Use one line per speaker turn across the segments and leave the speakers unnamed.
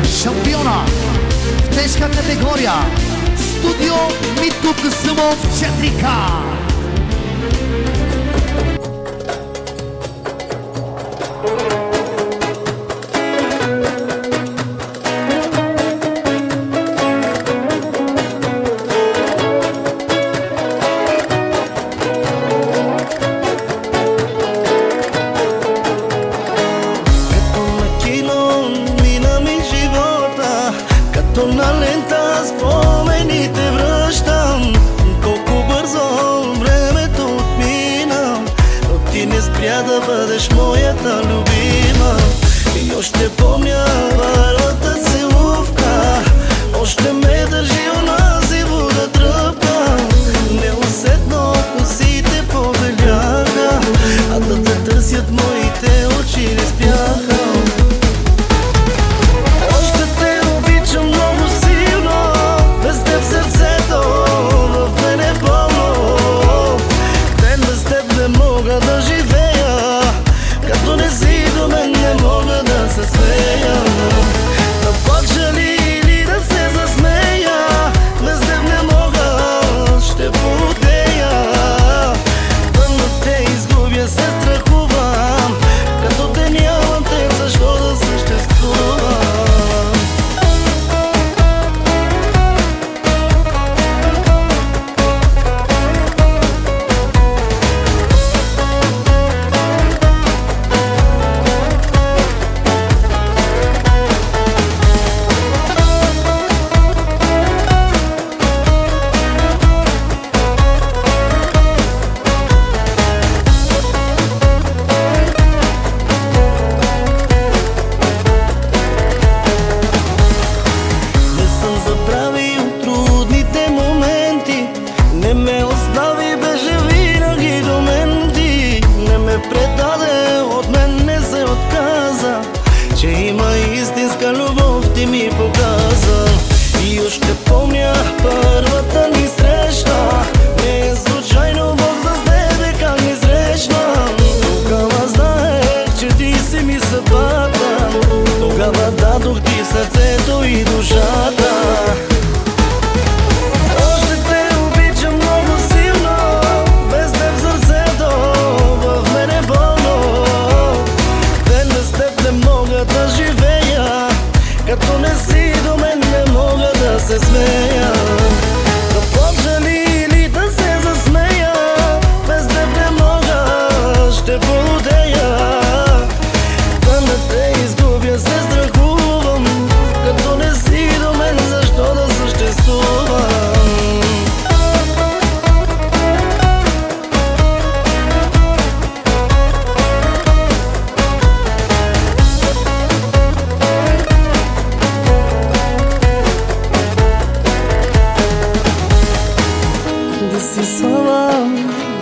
Шампиона в тежка категория Студио Митко Касъмов 4К.
На лента спомените връщам, колко бързо времето отмина, но ти не спря да бъдеш моята любима. И още помня първата целувка, още ме държи онази вода тръпка. Неусетно косите побеляха, а да те търсят моите очи не спяха. Да живея, като не си до мен, не мога да се смея. Да плача ли или да се засмея, без теб не мога, ще потея. Тъмно те изгубя, се страхувам, като те нямам теб, защо да съществувам. Предаде, от мен не се отказа, че има истинска любов, ти ми показа. И още помня първата ни среща, не е случайно Бог с тебе как ни срещна. Тогава знаех, че ти си ми съдбата, тогава дадох ти сърцето и душата. Да живея, като не си до мен, не мога да се смея. Да плача ли или да се засмея, без теб не мога, ще полудея. Да не те изгубя, се страхувам, като не си до мен, защо да съществувам.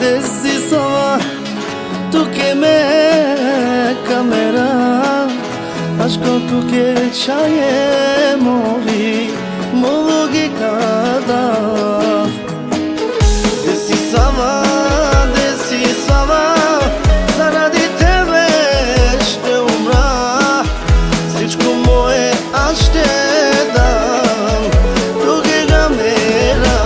Desisava, tu que me camera, aşk tu que chaye movi, mogi kada. Desisava, заради тебе ще умра, всичко мое аз ще дам, други камера.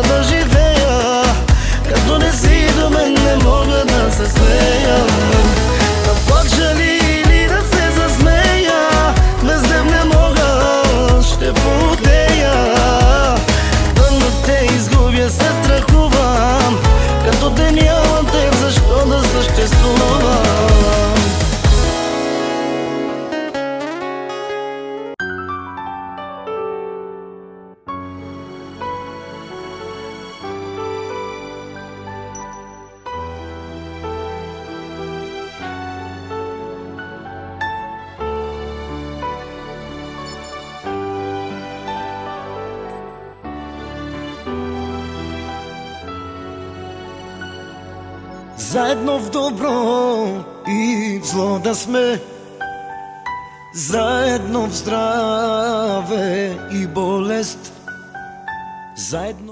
Да живея, като не си до мен, не мога да се смея. Да плача ли или да се засмея, без теб не мога, ще потея. Тъмно те изгубя, се страхувам, като те нямам теб, защо да съществувам. Заедно в добро и в зло да сме, заедно в здраве и болест, заедно